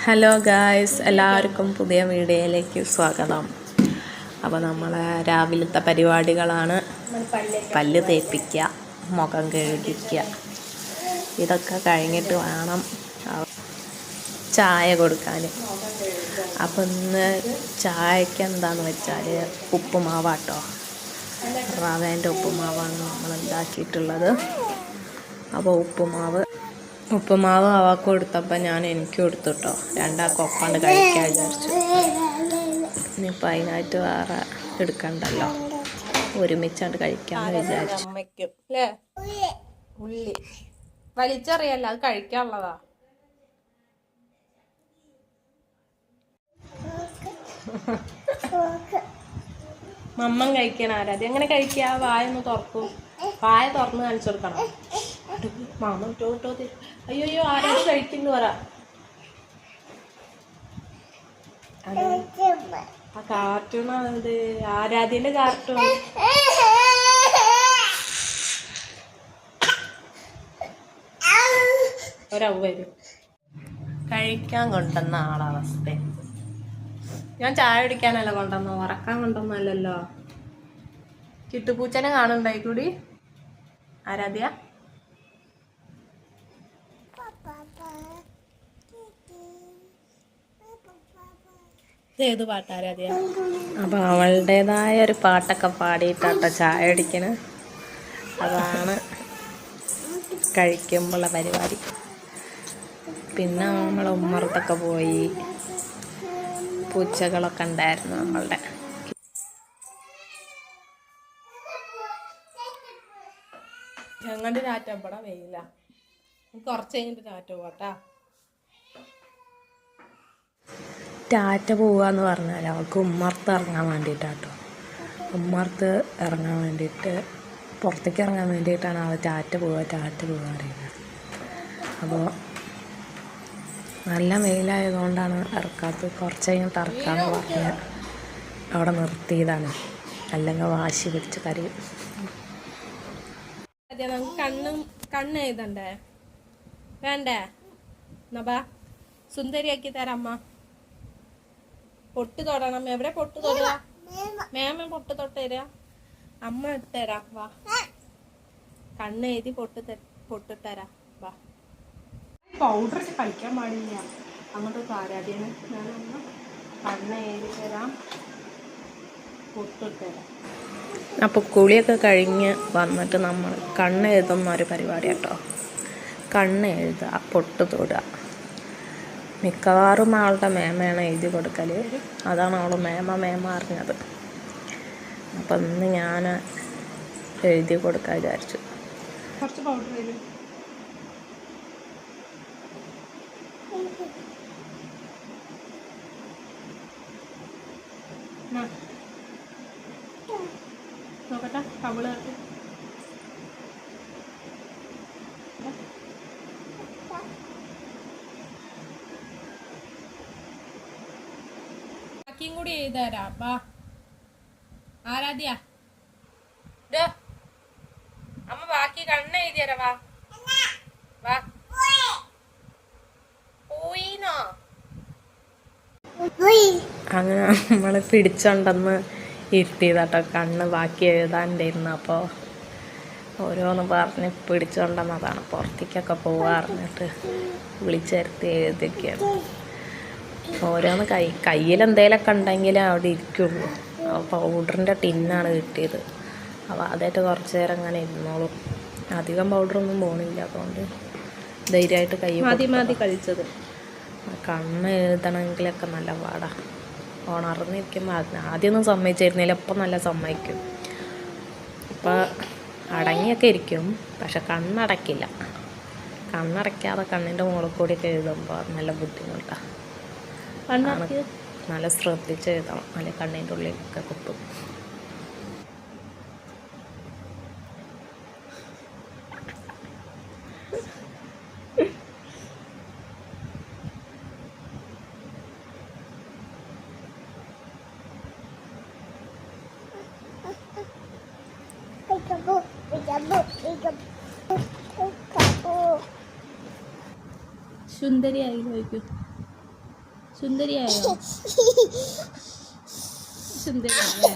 Hello guys, എല്ലാവർക്കും പുതിയ വീഡിയോയിലേക്ക് സ്വാഗതം. അപ്പോൾ നമ്മൾ രാവിലത്തെ പരിപാടികളാണ്. പല്ല് തേപ്പിക്കുക, മുഖം കഴുകിക്കുക. ഇതൊക്കെ കഴിഞ്ഞിട്ട് വേണം ചായ കൊടുക്കാൻ. അപ്പോൾ ഇന്ന് ചായക്ക് എന്താണെന്ന് വെച്ചാൽ ഉപ്പുമാവാട്ടോ. റവേൻ്റെ ഉപ്പുമാവാണ് നമ്മൾ ഉണ്ടാക്കിയിട്ടുള്ളത്. അപ്പോൾ ഉപ്പുമാവ് അവൾക്ക് കൊടുത്തപ്പോൾ ഞാൻ എനിക്ക് കൊടുത്തുട്ടോ. രണ്ടാൾക്ക് ഒപ്പാണ്ട് കഴിക്കാൻ വിചാരിച്ചു. ഇനിയിപ്പോൾ അതിനായിട്ട് വേറെ എടുക്കണ്ടല്ലോ, ഒരുമിച്ചാണ്ട് കഴിക്കാമെന്ന് വിചാരിച്ചു. അമ്മയ്ക്കും അല്ലേ ഉള്ളി വലിച്ചറിയല്ല, അത് കഴിക്കാനുള്ളതാ. മമ്മൻ കഴിക്കാൻ ആരാധി എങ്ങനെ കഴിക്കുക? വായ ഒന്ന് തുറക്കൂ, വായ തുറന്ന് കാണിച്ചു കൊടുക്കണം. മാമ ടോട്ടോ അയ്യോ ആരാധി കഴിക്കുന്നു പറ. ആ കാർട്ടൂണാണിത്, ആരാധ്യന്റെ കാർട്ടൂൺ. ഒരവ് വരും കഴിക്കാൻ കൊണ്ടുവന്ന ആളവസ്ഥ. ഞാൻ ചായ കുടിക്കാനല്ല കൊണ്ടുവന്നോ, ഉറക്കാൻ കൊണ്ടുവന്നല്ലോ. ചിട്ടുപൂച്ചനെ കാണുണ്ടായി കൂടി ആരാധ്യ. ഏത് പാട്ട് ആരാധ്യ? അപ്പോൾ അവളുടേതായ ഒരു പാട്ടൊക്കെ പാടിയിട്ടാട്ടോ ചായ കുടിക്കണേ. അതാണ് കഴിക്കുമ്പോഴുള്ള പരിപാടി. പിന്നെ നമ്മൾ ഉമ്മറത്തൊക്കെ പോയി, പൂച്ചകളൊക്കെ ഉണ്ടായിരുന്നു നമ്മളുടെ. ഞങ്ങളുടെ ചാറ്റപ്പട വെയില, കുറച്ച് കഴിഞ്ഞിട്ട് ചാറ്റ പോട്ടാ. ടാറ്റ പോവാന്ന് പറഞ്ഞാൽ അവൾക്ക് ഉമ്മർത്ത് ഇറങ്ങാൻ വേണ്ടിയിട്ടാട്ടോ. ഉമ്മർത്ത് ഇറങ്ങാൻ വേണ്ടിയിട്ട്, പുറത്തേക്ക് ഇറങ്ങാൻ വേണ്ടിയിട്ടാണ് അവൾ ടാറ്റ പോവുക അറിയുന്നത്. അപ്പോൾ നല്ല വെയിലായതുകൊണ്ടാണ് ഇറക്കാത്തത്. കുറച്ച് കഴിഞ്ഞിട്ട് ഇറക്കാമെന്ന് പറഞ്ഞ് അവിടെ നിർത്തിയതാണ്, അല്ലെങ്കിൽ വാശി പിടിച്ച് കരയും. നമുക്ക് കണ്ണ് എഴുതണ്ടേ? വേണ്ടേ? എന്നാ സുന്ദരിയാക്കി തരാം അമ്മ. പൊട്ട് തൊടണം. എവിടെ പൊട്ട് തൊടുക? മേമ പൊട്ട് തൊട്ട് തരാ, അമ്മ ഇട്ടുതരാം. വാ, കണ്ണ് എഴുതി പൊട്ടിത്തരാ. വാ. പൗഡർ കളിക്കാൻ പാടില്ല, അങ്ങോട്ട് ആരാധ്യാണ്. ഞാനമ്മ കണ്ണ് എഴുതി തരാം, പൊട്ടിത്തരാം. അപ്പോൾ കുളിയൊക്കെ കഴിഞ്ഞ് വന്നിട്ട് നമ്മൾ കണ്ണ് എഴുതുന്ന ഒരു പരിപാടി കേട്ടോ. കണ്ണ് എഴുതുക, പൊട്ട് തൊടുക. മിക്കവാറും ആളുടെ മേമയാണ് എഴുതി കൊടുക്കൽ. അതാണ് അവൾ മേമ അറിഞ്ഞത്. അപ്പം ഇന്ന് ഞാൻ എഴുതി കൊടുക്കാൻ വിചാരിച്ചു. കുറച്ച് പൗഡർ വരും. നോക്കട്ടെ കവിള്. ബാക്കിയും കൂടി എഴുതരാം. വാ ആരാധ്യ, അമ്മ ബാക്കി കണ്ണ് എഴുതിയരാ. വാ വാ. പോയിനോ? അങ്ങനെ നമ്മൾ പിടിച്ചോണ്ടെന്ന് ഇരുത്തിയതാട്ടോ. കണ്ണ് ബാക്കി എഴുതാണ്ടായിരുന്നു. അപ്പോൾ ഓരോന്ന് പറഞ്ഞ് പിടിച്ചോണ്ടെന്നതാണ്. പുറത്തേക്കൊക്കെ പോകാറിഞ്ഞിട്ട് വിളിച്ചിരുത്തി എഴുതിയൊക്കെയാണ്. ഓരോന്ന് കയ്യിൽ എന്തെങ്കിലുമൊക്കെ ഉണ്ടെങ്കിലേ അവിടെ ഇരിക്കുള്ളൂ. പൗഡറിൻ്റെ ടിന്നാണ് കിട്ടിയത്. അപ്പോൾ അതായിട്ട് കുറച്ച് നേരം അങ്ങനെ ഇരുന്നോളും. അധികം പൗഡറൊന്നും പോകണില്ല, അതുകൊണ്ട് ധൈര്യമായിട്ട് മതി കഴിച്ചത്. കണ്ണ് എഴുതണമെങ്കിലൊക്കെ നല്ല പാടാണ്. ഉണർന്നിരിക്കുമ്പോൾ ആദ്യമൊന്നും സമ്മതിച്ചിരുന്നില്ല, ഇപ്പം നല്ല സമ്മതിക്കും. ഇപ്പം അടങ്ങിയൊക്കെ ഇരിക്കും, പക്ഷെ കണ്ണടക്കില്ല. കണ്ണടയ്ക്കാതെ കണ്ണിൻ്റെ മുകളിൽ കൂടിയൊക്കെ എഴുതുമ്പോൾ നല്ല ബുദ്ധിമുട്ടാണ്. നല്ല ശ്രദ്ധിച്ച് എഴുതണം, അല്ലെങ്കിൽ കണ്ണിൻ്റെ ഉള്ളിലൊക്കെ കുത്തും. സുന്ദരിയായി ചോദിക്കൂ. സുന്ദരിയായോ? സുന്ദരിയായേ?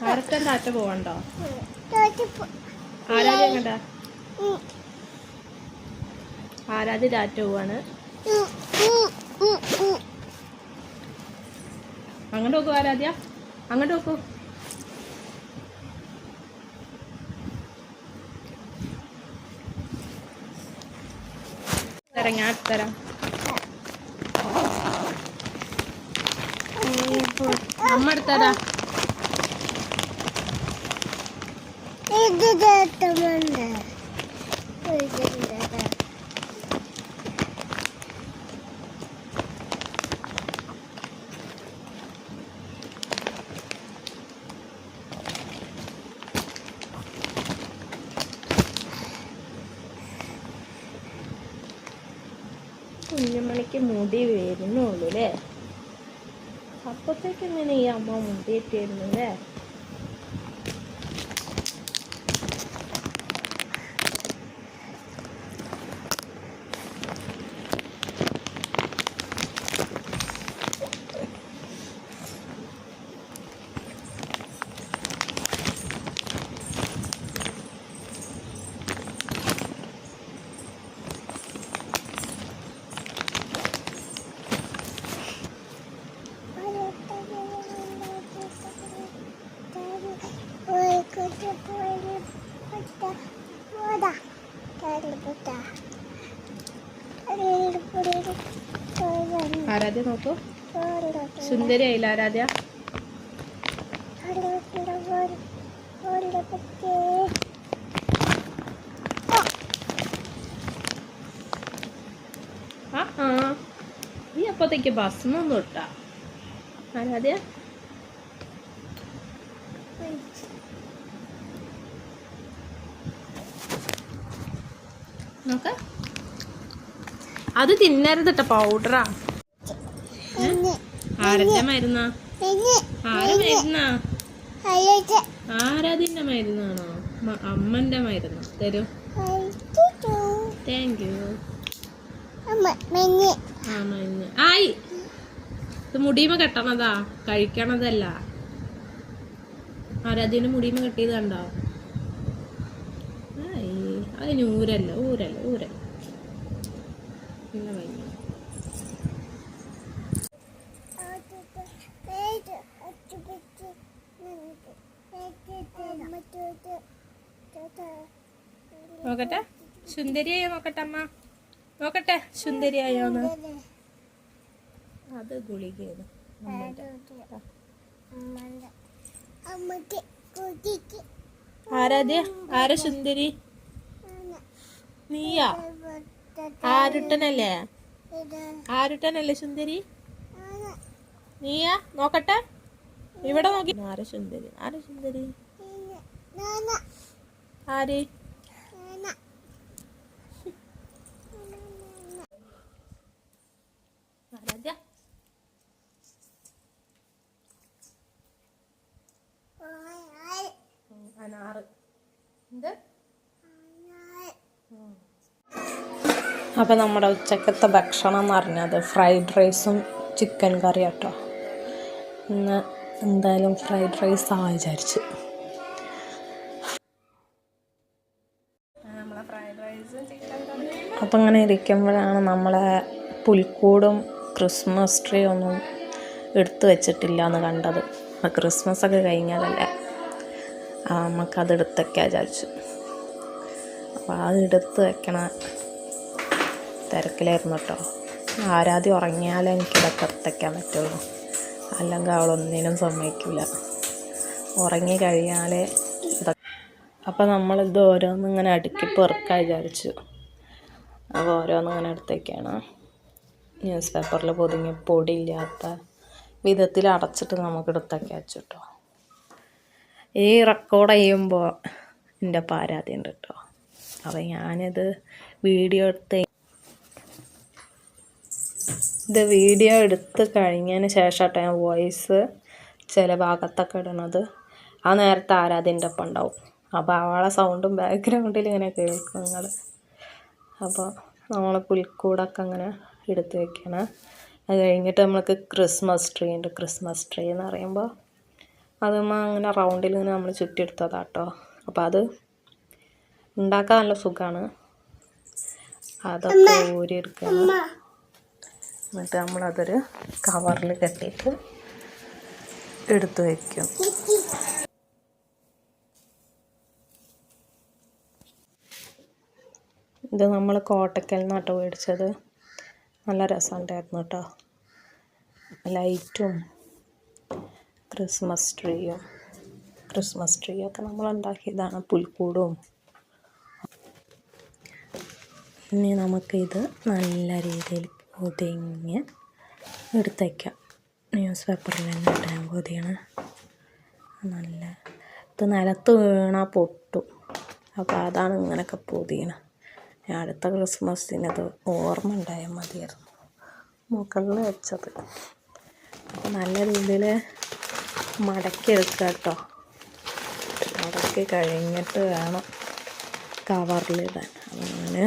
ആരൊക്കെ ടാറ്റ പോവണ്ടോ? ആരാധ്യ കണ്ട ആരാധ്യ ടാറ്റ പോവാണ്. അങ്ങോട്ട് നോക്കൂ ആരാധ്യ, അങ്ങോട്ട് നോക്കൂ. തരാം, ഞാൻ തരാം. അമ്മ എടുത്തരാ. കുഞ്ഞുമണിക്ക് മുടി വരുന്നുള്ളൂ അല്ലേ? അപ്പത്തേക്ക് എങ്ങനെ ഈ അമ്മ മുടിയിട്ടായിരുന്നു അല്ലേ? ആരാധ്യ നോക്കൂ, സുന്ദരിയായില്ല ആരാധ്യ? നീ അപ്പത്തേക്ക് ഭസ്മൊന്നും ഇട്ടാ ആരാധ്യ? നോക്ക, അത് തിന്നരുതിട്ട പൗഡറാ. ആരന്റെ മരുന്നാ? ആരെ മരുന്നാ? ആരാധിന്റെ മരുന്നാണോ? അമ്മന്റെ മരുന്ന് തരൂ. Thank you. ആ മരുന്ന് ആയി. ഇത് മുടിയുമ കെട്ടണതാ, കഴിക്കണതല്ല. ആരാധ്യന്റെ മുടിയുമ കെട്ടിയത് കണ്ടോ? അതിന് ഊരല്ല ഊരല്ല ഊരല്ല. പിന്നെ കഴിഞ്ഞു. നോക്കട്ടെ സുന്ദരിയായോ നോക്കട്ടെ അമ്മ, നോക്കട്ടെ സുന്ദരിയായോന്ന്. അത് ഗുളികയാണ്. ആരാധ്യ ആരാ സുന്ദരി? നീയാ? ആരുട്ടനല്ലേ? ആരുട്ടനല്ലേ സുന്ദരി? നീയാ? നോക്കട്ടെ ഇവിടെ നോക്കി. ആരാ സുന്ദരി? ആരാ സുന്ദരി? ആര്? ആരാധ്യ അനാറ്. എന്ത്? അപ്പം നമ്മുടെ ഉച്ചക്കത്തെ ഭക്ഷണം എന്ന് പറഞ്ഞത് ഫ്രൈഡ് റൈസും ചിക്കൻ കറി കേട്ടോ. ഇന്ന് എന്തായാലും ഫ്രൈഡ് റൈസ് ആ വിചാരിച്ച്. അപ്പം അങ്ങനെ ഇരിക്കുമ്പോഴാണ് നമ്മളെ പുൽക്കൂടും ക്രിസ്മസ് ട്രീ ഒന്നും എടുത്തു വെച്ചിട്ടില്ല എന്ന് കണ്ടത്. ക്രിസ്മസ് ഒക്കെ കഴിഞ്ഞതല്ലേ, നമുക്കത് എടുത്തൊക്കെ വിചാരിച്ചു. അപ്പോൾ അത് എടുത്ത് വെക്കണ തിരക്കിലായിരുന്നു കേട്ടോ. ആരാധ്യ ഉറങ്ങിയാലേ എനിക്കിതൊക്കെ എടുത്തേക്കാൻ പറ്റുള്ളൂ, അല്ലെങ്കിൽ അവളൊന്നിനും സമ്മതിക്കില്ല. ഉറങ്ങി കഴിഞ്ഞാലേ ഇതൊക്കെ. അപ്പോൾ നമ്മളിത് ഓരോന്നിങ്ങനെ അടുക്കി പെറുക്കാൻ വിചാരിച്ചു. അപ്പോൾ ഓരോന്നിങ്ങനെ എടുത്തേക്കാണ്. ന്യൂസ് പേപ്പറിൽ പൊതിഞ്ഞ് പൊടിയില്ലാത്ത വിധത്തിൽ അടച്ചിട്ട് നമുക്ക് എടുത്തൊക്കെ വെച്ചു കേട്ടോ. ഈ റെക്കോർഡ് ചെയ്യുമ്പോൾ എൻ്റെ പരാതി ഉണ്ട് കേട്ടോ. അപ്പോൾ ഞാനിത് വീഡിയോ എടുത്ത് ഇത് വീഡിയോ എടുത്ത് കഴിഞ്ഞതിന് ശേഷമാട്ടോ ഞാൻ വോയിസ് ചില ഭാഗത്തൊക്കെ ഇടണത്. ആ നേരത്തെ ആരാധ്യൻ്റെ ഒപ്പം ഉണ്ടാവും. അപ്പോൾ അവളെ സൗണ്ടും ബാക്ക്ഗ്രൗണ്ടിൽ ഇങ്ങനെ കേൾക്കും നിങ്ങൾ. അപ്പോൾ നമ്മൾ പുൽക്കൂടൊക്കെ അങ്ങനെ എടുത്ത് വെക്കണം. അത് കഴിഞ്ഞിട്ട് നമ്മൾക്ക് ക്രിസ്മസ് ട്രീ ഉണ്ട്. ക്രിസ്മസ് ട്രീ എന്ന് പറയുമ്പോൾ അതുമ്മ അങ്ങനെ റൗണ്ടിൽ ഇങ്ങനെ നമ്മൾ ചുറ്റിയെടുത്തതാട്ടോ. അപ്പോൾ അത് ഉണ്ടാക്കാൻ നല്ല സുഖമാണ്. അതൊക്കെ ഊരിയെടുക്കണം. എന്നിട്ട് നമ്മളതൊരു കവറിൽ കെട്ടിയിട്ട് എടുത്ത് വയ്ക്കും. ഇത് നമ്മൾ കോട്ടക്കൽ നിന്നാട്ടോ മേടിച്ചത്. നല്ല രസമുണ്ടായിരുന്നു കേട്ടോ. ലൈറ്റും ക്രിസ്മസ് ട്രീയൊക്കെ നമ്മൾ ഉണ്ടാക്കിയതാണ്. പുൽക്കൂടും. ഇനി നമുക്കിത് നല്ല രീതിയിൽ പൊതിഞ്ഞ് എടുത്ത് വയ്ക്കാം. ന്യൂസ് പേപ്പറിൽ തന്നെ ഇടാൻ പൊതിയാണ്. നല്ല ഇത് നിലത്ത് വീണാൽ പൊട്ടും. അപ്പോൾ അതാണ് ഇങ്ങനെയൊക്കെ പൊതിയണം. അടുത്ത ക്രിസ്മസിനത് ഓർമ്മ ഉണ്ടായാൽ മതിയായിരുന്നു മുകളിൽ വെച്ചത്. അപ്പോൾ നല്ല രീതിയിൽ മടക്കി എടുക്കുക കേട്ടോ. മടക്കി കഴിഞ്ഞിട്ട് വേണം കവറിലിടാൻ. അങ്ങനെ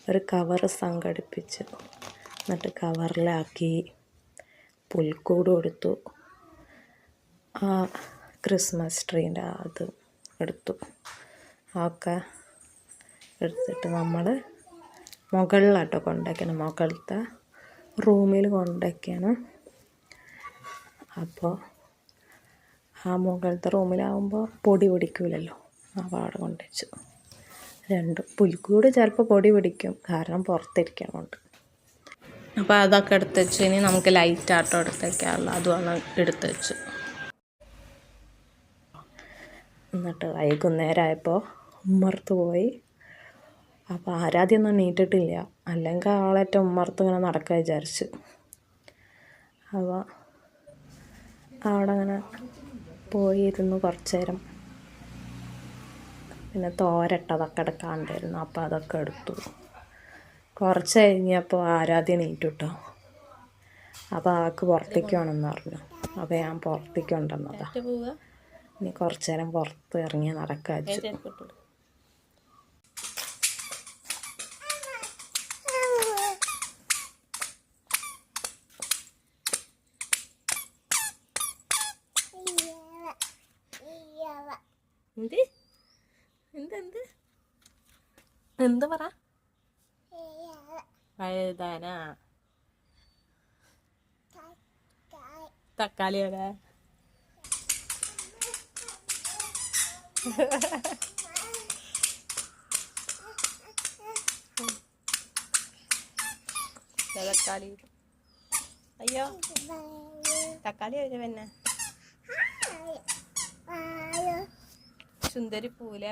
ഒരു കവർ സംഘടിപ്പിച്ചു. എന്നിട്ട് കവറിലാക്കി പുൽക്കൂട് കൊടുത്തു. ആ ക്രിസ്മസ് ട്രീൻ്റെ അത് എടുത്തു. ഒക്കെ എടുത്തിട്ട് നമ്മൾ മുകളിലാട്ടോ കൊണ്ടുവയ്ക്കണം. മുകളിലത്തെ റൂമിൽ കൊണ്ടുവയ്ക്കണം. അപ്പോൾ ആ മുകളിലത്തെ റൂമിലാവുമ്പോൾ പൊടി പിടിക്കില്ലല്ലോ. അപ്പോൾ അവിടെ കൊണ്ടുവച്ചു. രണ്ടും പുൽക്കൂട് ചിലപ്പോൾ പൊടി പിടിക്കും, കാരണം പുറത്തിരിക്കണമുണ്ട്. അപ്പോൾ അതൊക്കെ എടുത്ത് വെച്ച് ഇനി നമുക്ക് ലൈറ്റ് ആട്ടോ എടുത്ത് വയ്ക്കാറുള്ളൂ. അതുമാണ് എടുത്ത് വെച്ചു. എന്നിട്ട് വൈകുന്നേരമായപ്പോൾ ഉമ്മർത്ത് പോയി. അപ്പോൾ ആരാധ്യമൊന്നും നീട്ടിട്ടില്ല. അല്ലെങ്കിൽ ആളേറ്റവും ഉമ്മർത്ത് ഇങ്ങനെ നടക്കാൻ വിചാരിച്ചു. അപ്പോൾ അവിടെ അങ്ങനെ പോയിരുന്നു കുറച്ച് നേരം. പിന്നെ തോരട്ടതൊക്കെ എടുക്കാണ്ടായിരുന്നു. അപ്പോൾ അതൊക്കെ എടുത്തു. കുറച്ച് കഴിഞ്ഞപ്പോൾ ആരാധ്യ നീറ്റു കേട്ടോ. അപ്പോൾ ആൾക്ക് പുറത്തേക്ക് വേണമെന്ന് പറഞ്ഞു. അപ്പോൾ ഞാൻ പുറത്തേക്ക് കൊണ്ടുവന്നതാണ്. ഇനി കുറച്ച് നേരം പുറത്ത് ഇറങ്ങി നടക്കാൻ വെച്ചു. എന്ത് പറ? വഴുതാന തക്കാളി അല്ലേ? തക്കാളി. അയ്യോ തക്കാളി കഴിഞ്ഞ പിന്നെ സുന്ദരി പൂല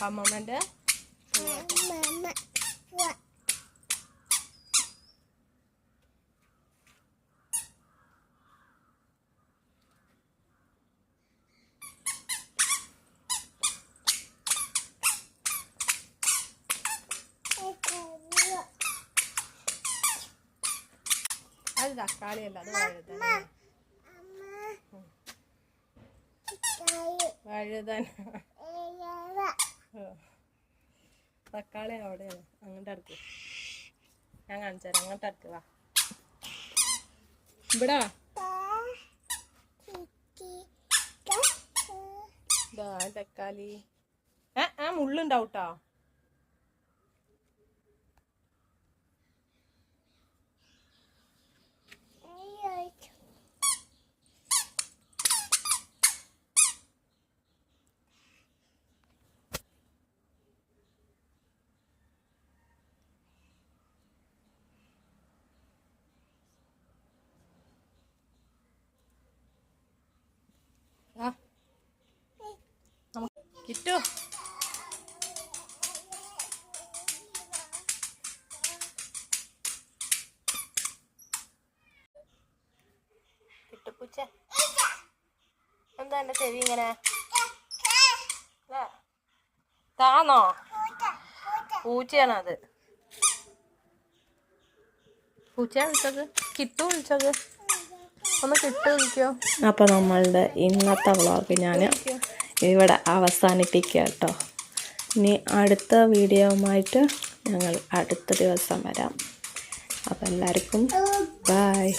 അമ്മമ്മൻ്റെ അത് തക്കാളിയല്ല, അത് വഴുതന. വഴുതന തക്കാളി അവിടെയാണ്. അങ്ങോട്ട് അടുത്ത് ഞാൻ കാണിച്ചു തരാം. അങ്ങോട്ട് അടുത്ത് വാ. ഇവിടെ തക്കാളി മുള്ളുണ്ടാവൂട്ടോ. കിട്ടോ കിട്ടുപൂച്ച എന്താ എൻ്റെ ചെവി ഇങ്ങനെ താന്നോ? പൂച്ചയാണത്. പൂച്ച വിളിച്ചത്, കിട്ടു വിളിച്ചത്, ഒന്ന് കിട്ടു വിളിക്കോ. അപ്പോൾ നമ്മളുടെ ഇന്നത്തെ വ്ളോഗ് ഞാൻ ഇവിടെ അവസാനിപ്പിക്കുക കേട്ടോ. ഇനി അടുത്ത വീഡിയോവുമായിട്ട് ഞങ്ങൾ അടുത്ത ദിവസം വരാം. അപ്പോൾ എല്ലാവർക്കും ബൈ.